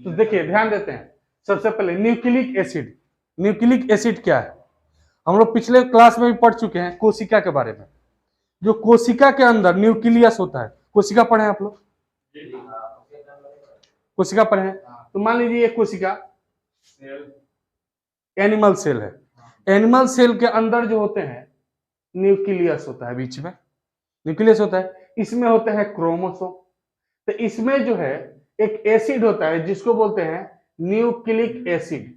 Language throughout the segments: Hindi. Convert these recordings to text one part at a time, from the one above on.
तो देखिए ध्यान देते हैं, सबसे पहले न्यूक्लिक एसिड। न्यूक्लिक एसिड क्या है? हम लोग पिछले क्लास में भी पढ़ चुके हैं कोशिका के बारे में। जो कोशिका के अंदर न्यूक्लियस होता है, कोशिका पढ़े हैं आप लोग? कोशिका पढ़े हैं? तो मान लीजिए ये कोशिका एनिमल सेल है। एनिमल सेल के अंदर जो होते हैं न्यूक्लियस होता है, बीच में न्यूक्लियस होता है, इसमें होते हैं क्रोमोसोम। तो इसमें जो है एक एसिड होता है जिसको बोलते हैं न्यूक्लिक एसिड।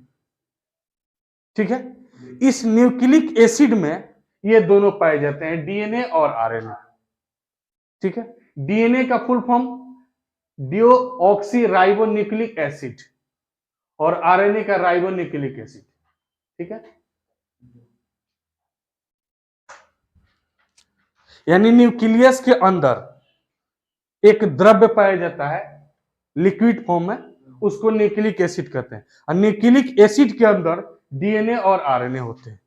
ठीक है, इस न्यूक्लिक एसिड में ये दोनों पाए जाते हैं, डीएनए और आरएनए। ठीक है, डीएनए का full form deoxy ribonucleic acid और आरएनए का राइबोन्यूक्लिक एसिड। ठीक है, यानी न्यूक्लियस के अंदर एक द्रव्य पाया जाता है लिक्विड फॉर्म में, उसको न्यूक्लिक एसिड कहते हैं। और न्यूक्लिक एसिड के अंदर डीएनए और आरएनए होते हैं।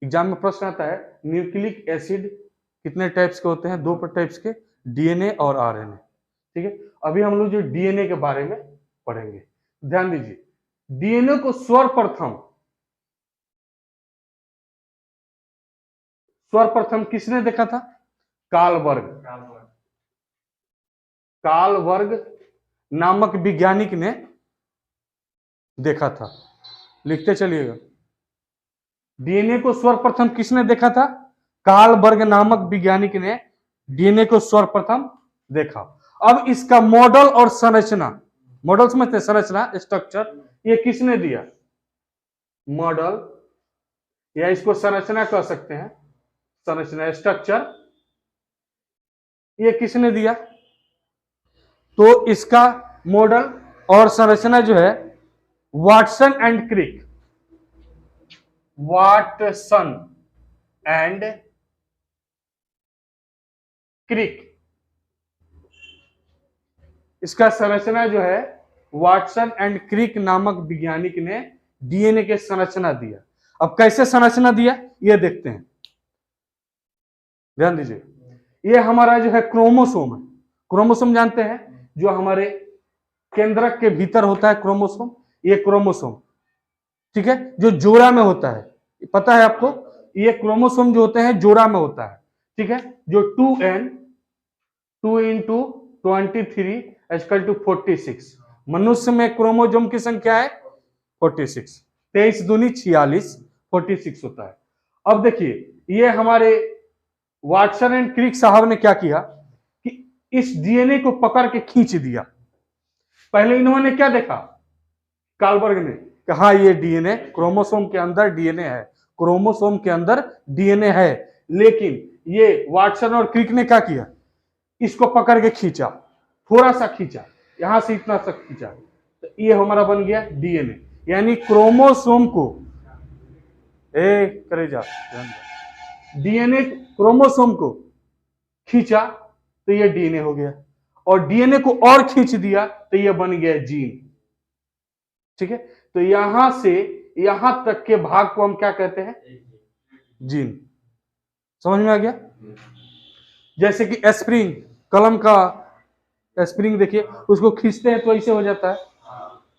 एग्जाम में प्रश्न आता है न्यूक्लिक एसिड कितने टाइप्स के होते हैं? 2 टाइप्स के, डीएनए और आरएनए। ठीक है, अभी हम लोग जो डीएनए के बारे में पढ़ेंगे, ध्यान दीजिए। डीएनए को सर्वप्रथम किसने देखा था? कार्लबर्ग नामक वैज्ञानिक ने देखा था। लिखते चलिएगा, डीएनए को सर्वप्रथम किसने देखा था? कार्लबर्ग नामक वैज्ञानिक ने डीएनए को सर्वप्रथम देखा। अब इसका मॉडल और संरचना, मॉडल समझते, संरचना स्ट्रक्चर, ये किसने दिया? मॉडल या इसको संरचना कह सकते हैं, संरचना स्ट्रक्चर, ये किसने दिया? तो इसका मॉडल और संरचना जो है Watson and Crick, Watson and Crick, इसका संरचना जो है वाटसन एंड क्रिक नामक वैज्ञानिक ने डीएनए के संरचना दिया। अब कैसे संरचना दिया ये देखते हैं, ध्यान दीजिए। ये हमारा जो है क्रोमोसोम है। क्रोमोसोम जानते हैं, जो हमारे केंद्रक के भीतर होता है क्रोमोसोम, ये क्रोमोसोम। ठीक है, जो जोड़ा में होता है, पता है आपको, ये क्रोमोसोम जो होते हैं जोड़ा में होता है। ठीक है, जो 2n 2 into 23 इक्वल टू 46, मनुष्य में क्रोमोसोम की संख्या है 46, 23 दूनी 46, 46 होता है। अब देखिए, ये हमारे वाटसन एंड क्रिक साहब ने क्या किया कि इस डीएनए को पकड़ के खींच दिया। पहले इन्होंने क्या देखा? कार्लबर्ग ने कहा ये डीएनए, क्रोमोसोम के अंदर डीएनए है, क्रोमोसोम के अंदर डीएनए है। लेकिन ये वाटसन और क्रिक ने क्या किया? इसको पकड़ के खींचा, थोड़ा सा खींचा, यहां से इतना सा खींचा, तो ये हमारा बन गया डीएनए। यानी क्रोमोसोम को करे जा डीएनए, क्रोमोसोम को खींचा तो ये डीएनए हो गया, और डीएनए को और खींच दिया तो ये बन गया जीन। ठीक है, तो यहां से यहां तक के भाग को हम क्या कहते हैं? जीन। समझ में आ गया? जैसे कि एस्प्रिंग, कलम का एस्प्रिंग देखिए, उसको खींचते हैं तो ऐसे हो जाता है।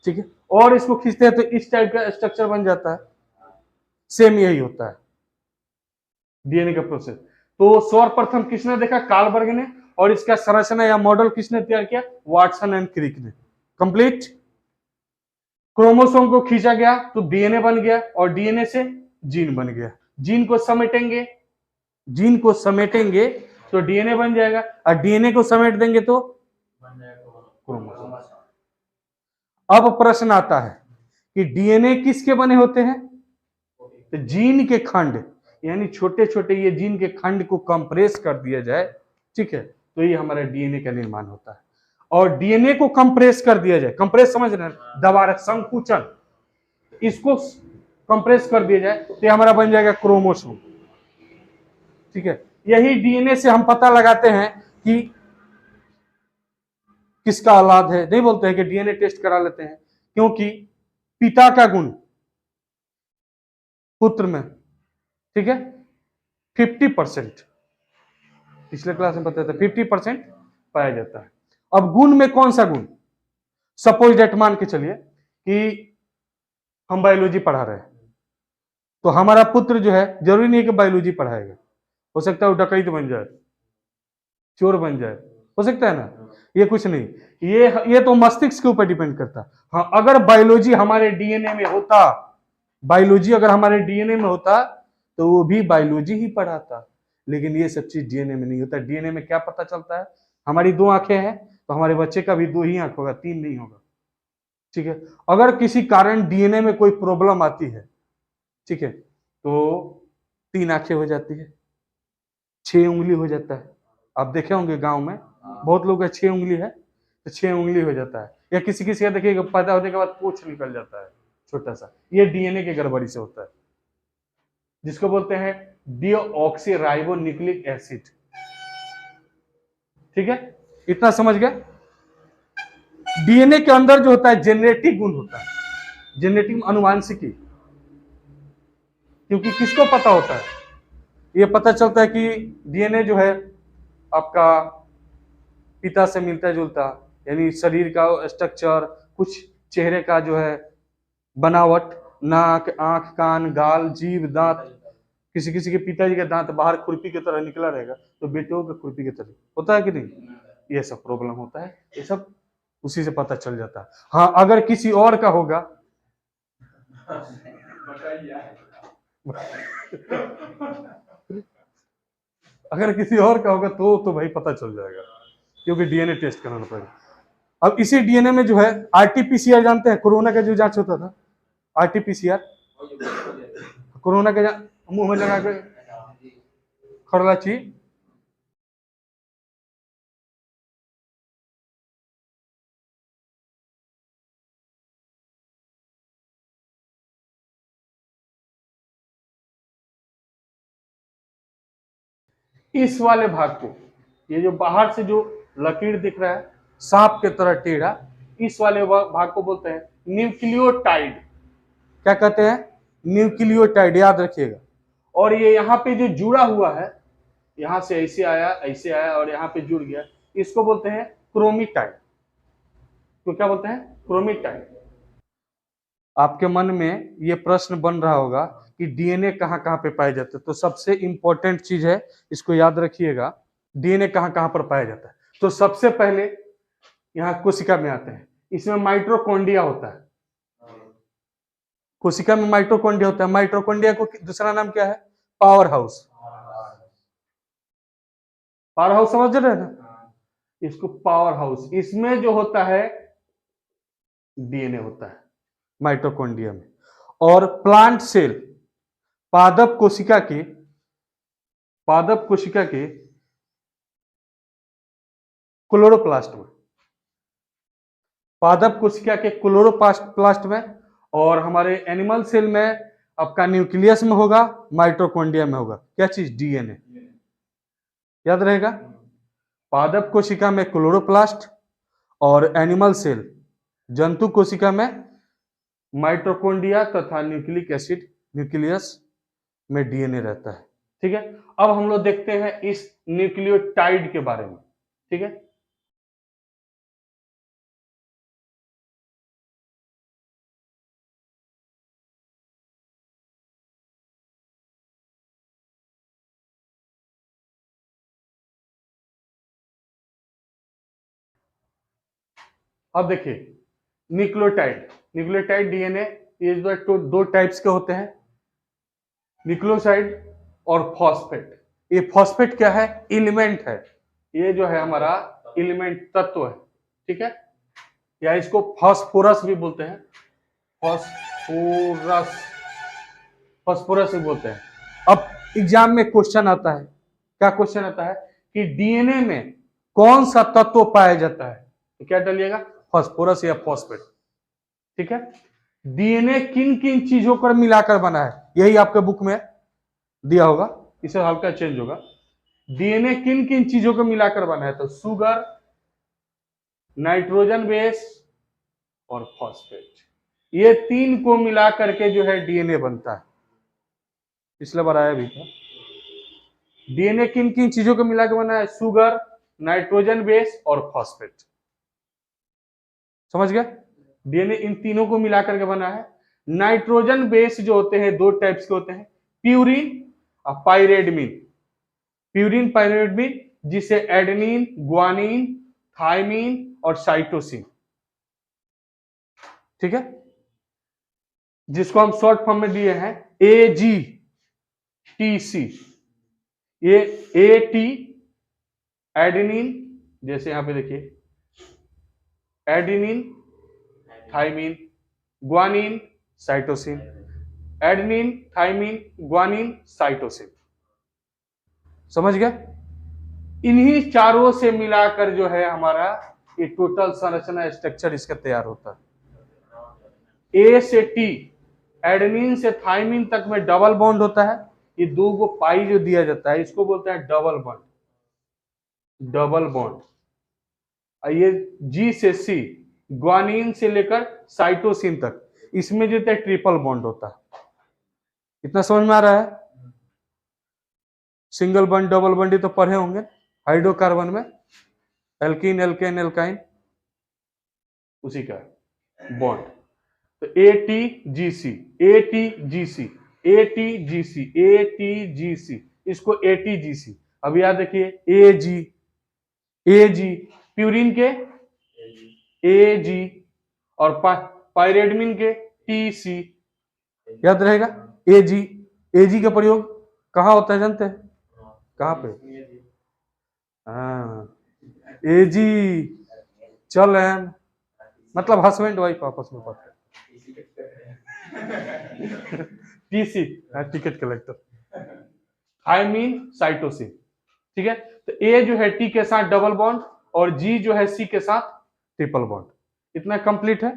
ठीक है, और इसको खींचते हैं तो इस टाइप का स्ट्रक्चर बन जाता है। सेम यही होता है डीएनए का प्रोसेस। तो सर्वप्रथम किसने देखा? कार्लबर्ग ने, और इसका संरचना या मॉडल किसने तैयार किया? वाटसन एंड क्रिक ने। कंप्लीट। क्रोमोसोम को खींचा गया तो डीएनए बन गया, और डीएनए से जीन बन गया। जीन को समेटेंगे, जीन को समेटेंगे तो डीएनए बन जाएगा, और डीएनए को समेट देंगे तो क्रोमोसोम। अब प्रश्न आता है कि डीएनए किसके बने होते हैं? तो जीन के खंड, यानी छोटे छोटे ये जीन के खंड को कंप्रेस कर दिया जाए, ठीक है, तो ये हमारा डीएनए का निर्माण होता है। और डीएनए को कंप्रेस कर दिया जाए, कंप्रेस समझ रहे हैं, दबा, संकुचन, इसको कंप्रेस कर दिया जाए तो ये हमारा बन जाएगा क्रोमोसोम। ठीक है, यही डीएनए से हम पता लगाते हैं कि किसका औलाद है। नहीं बोलते हैं कि डीएनए टेस्ट करा लेते हैं, क्योंकि पिता का गुण पुत्र में, ठीक है, 50%, पिछले क्लास में बताया था 50% पाया जाता है। अब गुण में कौन सा गुण? सपोज डेट मान के चलिए कि हम बायोलॉजी पढ़ा रहे हैं, तो हमारा पुत्र जो है जरूरी नहीं है कि बायोलॉजी पढ़ाएगा, हो सकता है वो डकैत बन जाए, चोर बन जाए, हो सकता है ना। ये कुछ नहीं, ये तो मस्तिष्क के ऊपर डिपेंड करता है। हाँ, अगर बायोलॉजी हमारे डीएनए में होता, बायोलॉजी अगर हमारे डीएनए में होता तो वो भी बायोलॉजी ही पढ़ाता, लेकिन ये सब चीज डीएनए में नहीं होता। डीएनए में क्या पता चलता है, हमारी 2 आंखें हैं तो हमारे बच्चे का भी 2 ही आंख होगा, 3 नहीं होगा, ठीक है। अगर किसी कारण डीएनए में कोई प्रॉब्लम आती है, ठीक है, तो 3 आंखें हो जाती है, 6 उंगली हो जाता है। आप देखे होंगे गांव में बहुत लोग का 6 उंगली है तो 6 उंगली हो जाता है, या किसी किसी का देखिएगा पैदा होने के बाद पूंछ निकल जाता है छोटा सा, ये डीएनए की गड़बड़ी से होता है, जिसको बोलते हैं डीऑक्सीराइबोन्यूक्लिक एसिड। ठीक है, इतना समझ गए। डीएनए के अंदर जो होता है जेनेटिक गुण होता है, जेनेटिक अनुवांशिकी, क्योंकि किसको पता होता है, ये पता चलता है कि डीएनए जो है आपका पिता से मिलता जुलता, यानी शरीर का स्ट्रक्चर, कुछ चेहरे का जो है बनावट, नाक, आंख, कान, गाल, जीभ, दांत, किसी किसी के पिताजी का दांत बाहर खुरपी की तरह निकला रहेगा तो बेटों का खुरपी की तरह होता है कि नहीं, ये सब प्रॉब्लम होता है, ये सब उसी से पता चल जाता है। हाँ, अगर किसी और का होगा अगर किसी और का होगा तो भाई पता चल जाएगा, क्योंकि डीएनए टेस्ट कराना पड़ेगा। अब इसी डीएनए में जो है आरटीपीसीआर, जानते हैं कोरोना का जो जांच होता था, आरटीपीसीआर, कोरोना का मुंह में लगा के खड़ला ची, इस वाले भाग को, ये जो बाहर से जो लकीर दिख रहा है सांप के तरह टेढ़ा, इस वाले भाग को बोलते हैं न्यूक्लियोटाइड। क्या कहते हैं, न्यूक्लियोटाइड, याद रखिएगा। और ये यहाँ पे जो जुड़ा हुआ है, यहां से ऐसे आया और यहाँ पे जुड़ गया, इसको बोलते हैं क्रोमेटाइड। तो क्या बोलते हैं, क्रोमेटाइड। आपके मन में ये प्रश्न बन रहा होगा कि डीएनए कहाँ कहाँ पे पाए जाते हैं, तो सबसे इंपॉर्टेंट चीज है, इसको याद रखिएगा, डीएनए कहाँ कहाँ पर पाया जाता है। तो सबसे पहले यहाँ कोशिका में आते हैं, इसमें माइटोकॉन्ड्रिया होता है, कोशिका में माइटोकॉन्ड्रिया होता है। माइटोकॉन्ड्रिया को दूसरा नाम क्या है, पावर हाउस। पावर हाउस समझ रहे हैं ना, इसको पावर हाउस, इसमें जो होता है डीएनए होता है माइटोकॉन्ड्रिया में। और प्लांट सेल, पादप कोशिका के क्लोरोप्लास्ट में, पादप कोशिका के क्लोरोप्लास्ट में, और हमारे एनिमल सेल में आपका न्यूक्लियस में होगा, माइटोकॉन्ड्रिया में होगा क्या चीज, डीएनए। याद रहेगा, पादप कोशिका में क्लोरोप्लास्ट और एनिमल सेल जंतु कोशिका में माइटोकॉन्ड्रिया तथा न्यूक्लिक एसिड, न्यूक्लियस में डीएनए रहता है। ठीक है, अब हम लोग देखते हैं इस न्यूक्लियोटाइड के बारे में। ठीक है, अब देखिए न्यूक्लियोटाइड, न्यूक्लियोटाइड डीएनए, ये दो टाइप्स के होते हैं, न्यूक्लियोसाइड और फॉस्फेट। ये फॉस्फेट क्या है, एलिमेंट है, ये जो है हमारा एलिमेंट तत्व है। ठीक है, या इसको फास्फोरस भी बोलते हैं, फास्फोरस, फास्फोरस भी बोलते हैं। अब एग्जाम में क्वेश्चन आता है, क्या क्वेश्चन आता है कि डीएनए में कौन सा तत्व पाया जाता है, तो क्या डालिएगा, फास्फोरस या फॉस्फेट। ठीक है, डीएनए किन किन चीजों पर मिलाकर बना है, यही आपके बुक में दिया होगा, इसे हल्का चेंज होगा। डीएनए किन किन चीजों को मिलाकर बना है, तो शुगर, नाइट्रोजन बेस और फॉस्फेट, ये 3 को मिला करके जो है डीएनए बनता है। पिछले बार आया भी था, डीएनए किन किन चीजों को मिलाकर बना है, शुगर, नाइट्रोजन बेस और फॉस्फेट। समझ गए? डीएनए इन तीनों को मिलाकर के बना है। नाइट्रोजन बेस जो होते हैं दो टाइप्स के होते हैं, प्यूरिन और पाइरेडमिन। प्यूरिन पाइरेडमिन जिसे एडेनिन, ग्वानिन, थाइमिन और साइटोसिन, ठीक है, जिसको हम शॉर्ट फॉर्म में दिए हैं AGTC। ये AT एडेनिन, जैसे यहां पे देखिए adenine, thymine, guanine, cytosine, adenine, thymine, guanine, cytosine. समझ गए? इन्हीं चारों से मिलाकर जो है हमारा ये टोटल संरचना स्ट्रक्चर इसका तैयार होता है। ए से टी, एडेनिन से थाइमिन तक में डबल बॉन्ड होता है। ये दो गो पाई जो दिया जाता है इसको बोलते हैं डबल बॉन्ड, डबल बॉन्ड। ये जी से सी, ग्वानिन से लेकर साइटोसिन तक, इसमें जो है ट्रिपल बॉन्ड होता है। इतना समझ में आ रहा है? सिंगल बॉन्ड, डबल बॉन्ड तो पढ़े होंगे हाइड्रोकार्बन में, एल्कीन, एल्केन, एल्काइन, उसी का बॉन्ड। तो ATGC, ATGC, ATGC, ATGC, इसको ATGC। अब याद रखिए AG प्यूरिन के AG और पाइरेडमिन के TC, याद रहेगा। AG का प्रयोग कहाँ होता है जानते हैं? कहाँ पे? हाँ, AG चल एम, मतलब हस्बैंड वाइफ आपस में पढ़ते हैं। TC ticket collector, thymine, cytosine, ठीक है। तो A जो है T के साथ डबल बॉन्ड और G जो है C के साथ ट्रिपल बॉन्ड। इतना कंप्लीट है।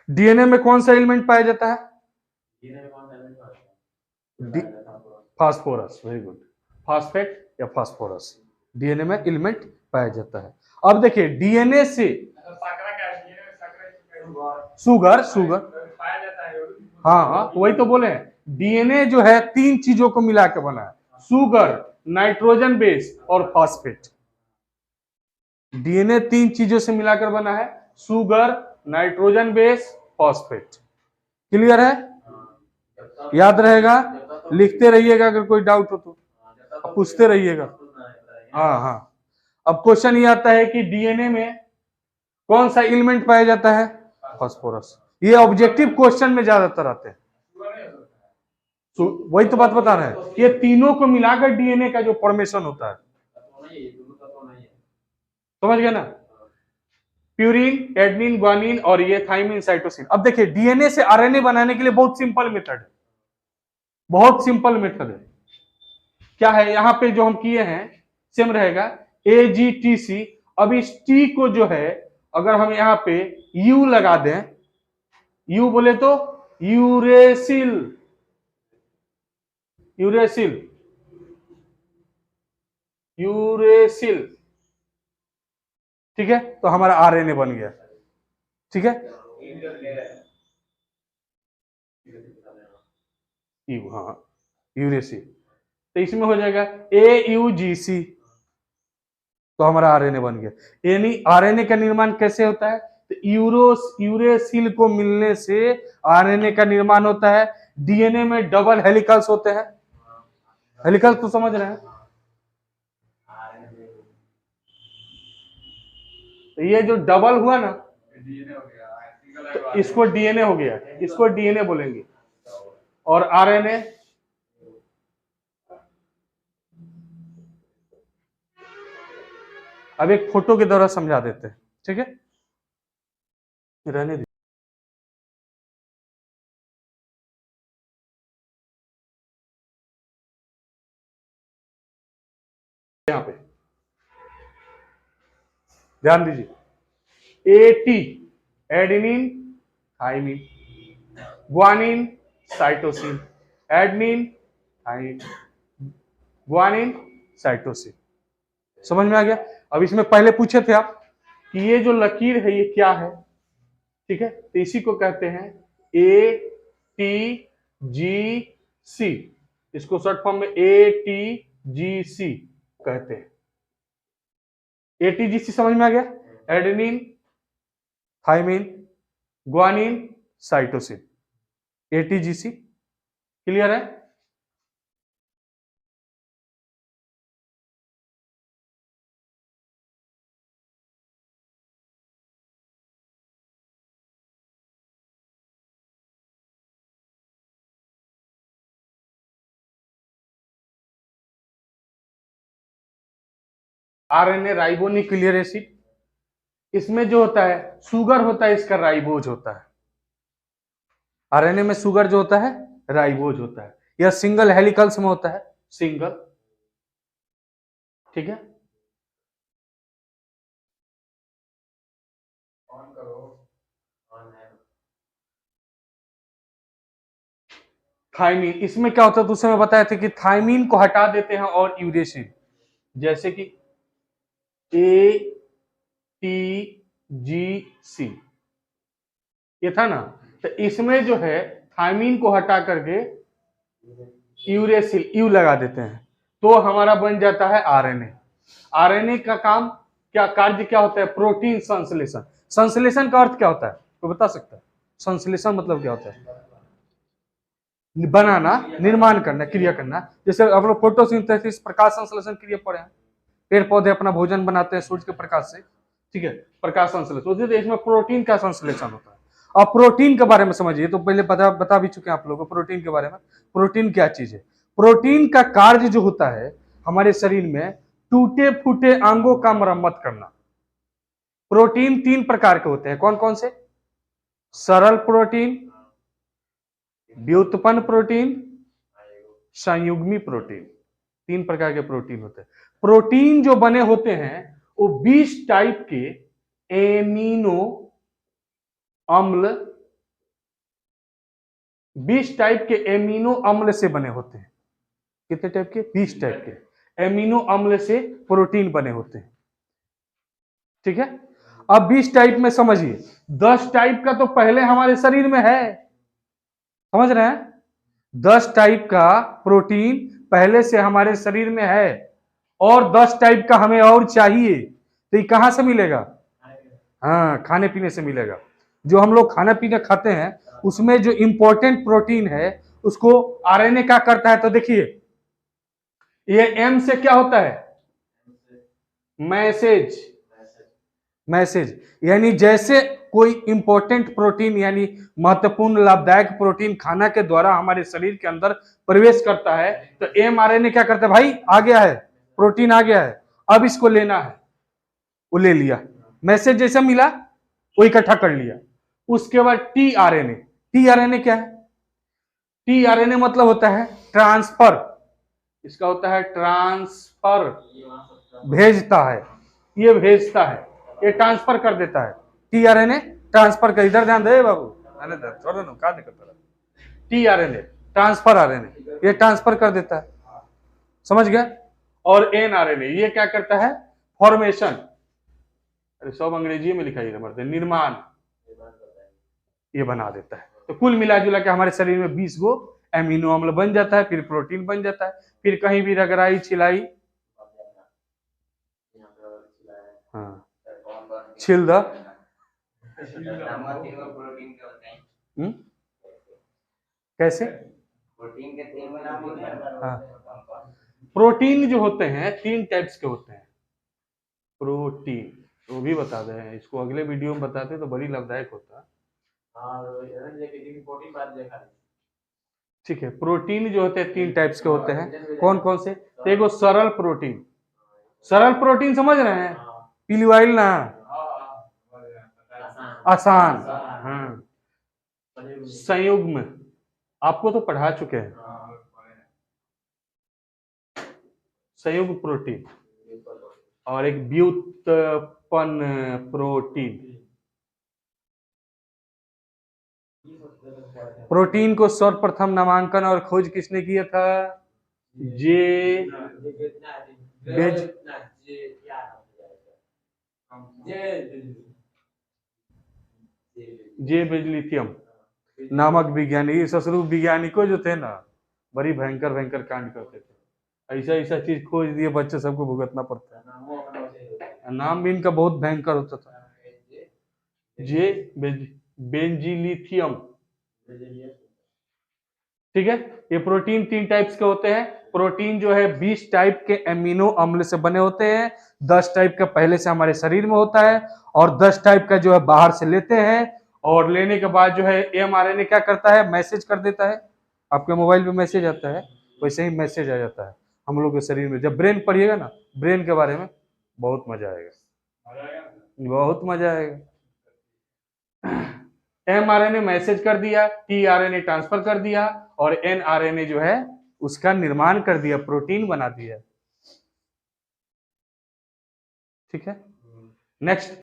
डीएनए में कौन सा एलिमेंट पाया जाता है? Phosphorus, very good. फास्फेट या फास्फोरस डीएनए में एलिमेंट पाया जाता है। अब देखिए डीएनए से शुगर हाँ, वही तो बोले हैं। डीएनए जो है तीन चीजों को मिला के बना है, शुगर, नाइट्रोजन बेस और फास्फेट। डीएनए तीन चीजों से मिलाकर बना है, sugar, nitrogen base, phosphate. Clear है? याद रहेगा, लिखते रहिएगा, अगर कोई डाउट हो तो पूछते रहिएगा। हाँ, अब क्वेश्चन ये आता है कि डीएनए में कौन सा एलिमेंट पाया जाता है? फास्फोरस। ये ऑब्जेक्टिव क्वेश्चन में ज्यादातर आते हैं। तो वही तो बात बता रहे हैं, ये तीनों को मिलाकर डीएनए का जो फॉर्मेशन होता है, समझ गए ना? प्यूरिन, एडेनिन, ग्वानिन और ये थाइमिन, साइटोसिन। अब देखिए डीएनए से आरएनए बनाने के लिए बहुत सिंपल मेथड है, बहुत सिंपल मेथड है। क्या है? यहां पे जो हम किए हैं सेम रहेगा, AGTC। अब इस T को जो है अगर हम यहां पे U लगा दें, U बोले तो यूरेसिल, यूरेसिल, यूरेसिल, ठीक है, तो हमारा आरएनए बन गया। ठीक है, हाँ, यूरेसिल। तो इसमें हो जाएगा AUGC, तो हमारा आरएनए बन गया। यानी आरएनए का निर्माण कैसे होता है? तो यूरेसिल को मिलने से आरएनए का निर्माण होता है। डीएनए में डबल हेलिकल्स होते हैं, हेलिकल्स तो समझ रहे हैं। तो ये जो डबल हुआ ना, तो इसको डीएनए हो गया, इसको डीएनए बोलेंगे। और आरएनए अब एक फोटो के द्वारा समझा देते हैं, ठीक है, रहने दीजिए। यहां पे ध्यान दीजिए, AT adenine, thymine, guanine, cytosine, adenine, thymine, guanine, cytosine. समझ में आ गया? अब इसमें पहले पूछे थे आप कि ये जो लकीर है ये क्या है, ठीक है, तो इसी को कहते हैं ATGC। इसको शॉर्ट फॉर्म में ATGC कहते हैं। एटीजीसी समझ में आ गया? Adenine, thymine, guanine, cytosine, ATGC. Clear है? आरएनए राइबोन्यूक्लियर एसिड, इसमें जो होता है शुगर होता है, इसका राइबोज होता है। आरएनए में शुगर जो होता है राइबोज होता है। यह सिंगल हेलिकल्स में होता है, सिंगल। ठीक है, थाइमीन, इसमें क्या होता है दूसरे में बताया था कि थाइमीन को हटा देते हैं और यूरेसिल, जैसे कि ए टी जी सी, ये था ना, तो इसमें जो है थाइमीन को हटा करके यूरेसिल, यू लगा देते हैं, तो हमारा बन जाता है आरएनए। आरएनए का काम क्या, कार्य क्या होता है? प्रोटीन संश्लेषण। संश्लेषण का अर्थ क्या होता है, तो बता सकता है? संश्लेषण मतलब क्या होता है? बनाना, निर्माण करना, क्रिया करना। जैसे आप लोग फोटोसिंथेसिस, प्रकाश संश्लेषण क्रिया पढ़े हैं, पेड़ पौधे अपना भोजन बनाते हैं सूर्य के प्रकाश से, ठीक है, प्रकाश संश्लेषण। उसी इसमें प्रोटीन का संश्लेषण होता है। अब प्रोटीन के बारे में समझिए, तो पहले बता भी चुके हैं आप लोगों को प्रोटीन के बारे में। प्रोटीन क्या चीज है? प्रोटीन का कार्य जो होता है हमारे शरीर में टूटे फूटे अंगों का मरम्मत करना। प्रोटीन 3 प्रकार के होते हैं, कौन कौन से? सरल प्रोटीन, व्युत्पन्न प्रोटीन, संयुग्मी प्रोटीन। 3 प्रकार के प्रोटीन होते हैं। प्रोटीन जो बने होते हैं वो 20 टाइप के एमिनो अम्ल, 20 टाइप के एमिनो अम्ल से बने होते हैं। कितने टाइप के? 20 टाइप के एमिनो अम्ल से प्रोटीन बने होते हैं। ठीक है, अब 20 टाइप में समझिए, 10 टाइप का तो पहले हमारे शरीर में है, समझ रहे हैं? 10 टाइप का प्रोटीन पहले से हमारे शरीर में है, और 10 टाइप का हमें और चाहिए, तो ये कहां से मिलेगा? हाँ, खाने पीने से मिलेगा। जो हम लोग खाना पीना खाते हैं उसमें जो इंपॉर्टेंट प्रोटीन है उसको आरएनए क्या करता है, तो देखिए ये एम से क्या होता है? मैसेज। मैसेज यानी जैसे कोई इंपॉर्टेंट प्रोटीन यानी महत्वपूर्ण लाभदायक प्रोटीन खाना के द्वारा हमारे शरीर के अंदर प्रवेश करता है, तो एमआरएनए क्या करता है? भाई आ गया है, प्रोटीन आ गया है, अब इसको लेना है, वो ले लिया, मैसेज जैसा मिला वो इकट्ठा कर लिया। उसके बाद टीआरएनए। टीआरएनए क्या है? टीआरएनए मतलब होता है ट्रांसफर, इसका होता है ट्रांसफर, भेजता है, ये भेजता है, ये ट्रांसफर कर देता है। टीआरएनए ट्रांसफर कर, इधर ध्यान दे बाबू, छोड़ो ना, क्या दिक्कत है? टीआरएनए ट्रांसफर आरएनए, ये ट्रांसफर कर देता है, समझ गया? और एनआरएनए ये क्या करता है? फॉर्मेशन, अरे सब अंग्रेजी में लिखा ही मरते, निर्माण, ये बना देता है। तो कुल मिला जुला के हमारे शरीर में 20 गो एमिनो अम्ल बन जाता है, फिर प्रोटीन बन जाता है, फिर कहीं भी रगड़ाई छिलाई, हाँ छिल द, कैसे? हाँ, प्रोटीन जो होते हैं 3 टाइप्स के होते हैं। प्रोटीन तो भी बता दे हैं, इसको अगले वीडियो में बताते तो बड़ी लाभदायक होता। ठीक है, प्रोटीन जो होते हैं 3 टाइप्स के होते हैं, कौन कौन से? तो एगो सरल प्रोटीन, सरल प्रोटीन समझ रहे हैं, पीली वाइल ना, आसान, हाँ, संयुग्म आपको तो पढ़ा चुके हैं, संयुग्म प्रोटीन, और एक व्युत्पन्न प्रोटीन। प्रोटीन को सर्वप्रथम नामांकन और खोज किसने किया था? जे बेजलिथियम नामक वैज्ञानिक, ससुरु वैज्ञानिकों जो थे ना, बड़ी भयंकर भयंकर कांड करते थे, ऐसा ऐसा चीज खोज दिए, बच्चे सबको भुगतना पड़ता है नाम भी इनका बहुत भयंकर होता था। जे बेंजिलिथियम, ठीक है। ये प्रोटीन 3 टाइप्स के होते हैं। प्रोटीन जो है 20 टाइप के एमिनो अम्ल से बने होते हैं। 10 टाइप का पहले से हमारे शरीर में होता है और 10 टाइप का जो है बाहर से लेते हैं, और लेने के बाद जो है mRNA क्या करता है, मैसेज कर देता है। आपके मोबाइल पे मैसेज आता है, वैसे ही मैसेज आ जाता है हम लोग के शरीर में। जब ब्रेन पढ़िएगा ना, ब्रेन के बारे में, बहुत मजा आएगा, बहुत मजा आएगा। mRNA मैसेज कर दिया, tRNA ट्रांसफर कर दिया, और nRNA जो है उसका निर्माण कर दिया, प्रोटीन बना दिया। ठीक है, नेक्स्ट।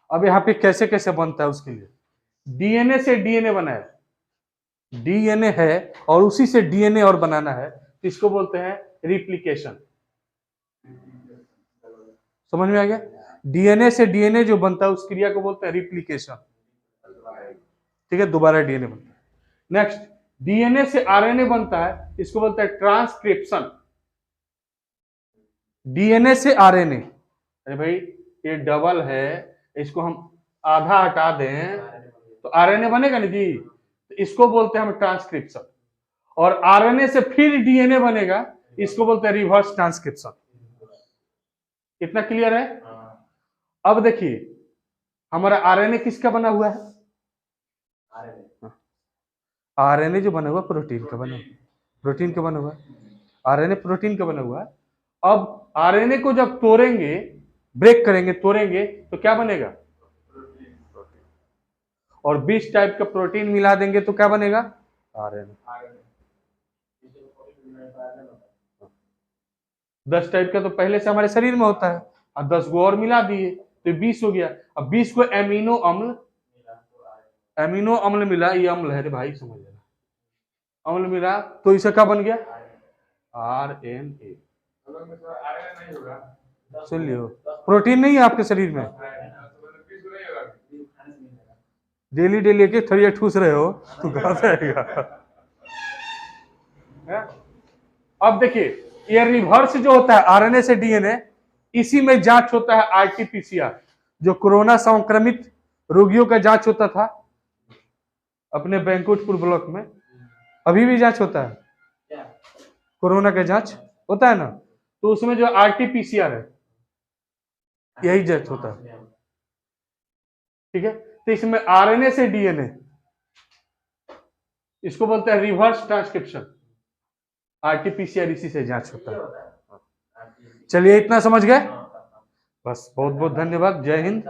अब यहाँ पे कैसे कैसे बनता है उसके लिए, डीएनए से डीएनए बना है, डीएनए है और उसी से डीएनए और बनाना है, इसको बोलते हैं रिप्लिकेशन। समझ में आ गया? डीएनए से डीएनए जो बनता है उस क्रिया को बोलते हैं रिप्लिकेशन। ठीक है, दोबारा डीएनए बनता है। नेक्स्ट, डीएनए से आरएनए बनता है, इसको बोलते हैं ट्रांसक्रिप्शन। डीएनए से आरएनए, अरे भाई ये डबल है, इसको हम आधा हटा दें तो आरएनए बनेगा ना जी, तो इसको बोलते हैं हम ट्रांसक्रिप्शन। और आरएनए से फिर डीएनए बनेगा, इसको बोलते हैं रिवर्स ट्रांसक्रिप्शन। इतना क्लियर है? अब देखिए हमारा आरएनए किसका बना हुआ है? आरएनए जो बना हुआ प्रोटीन का बना हुआ, प्रोटीन का बना हुआ है, आरएनए प्रोटीन का बना हुआ है। अब आरएनए को जब तोड़ेंगे, ब्रेक करेंगे, तोड़ेंगे, तो क्या बनेगा? और 20 टाइप का प्रोटीन मिला देंगे तो क्या बनेगा? आरएनए। 10 टाइप का तो पहले से हमारे शरीर में होता है, अब 10 गो और मिला दिए तो 20 हो गया। अब 20 को एमिनो अम्ल, एमिनो अम्ल मिला, ये अम्ल है रे भाई, समझ लेना, अम्ल मिला तो इसे क्या बन गया? आरएनए। सुन लियो, प्रोटीन नहीं है आपके शरीर में, डेली डेली एक थोड़ी ठूस रहे हो तो कहां से आएगा? अब देखिए ये रिवर्स जो होता है आरएनए से डीएनए, इसी में जांच होता है आरटीपीसीआर। जो कोरोना संक्रमित रोगियों का जांच होता था अपने बैंकुटपुर ब्लॉक में, अभी भी जांच होता है, कोरोना का जांच होता है ना, तो उसमें जो आरटीपीसीआर है यही जांच होता है। ठीक है, तो इसमें आरएनए से डीएनए, इसको बोलते हैं रिवर्स ट्रांसक्रिप्शन। आरटीपीसीआर इसी से जांच होता है। चलिए इतना समझ गए? बस, बहुत बहुत धन्यवाद, जय हिंद।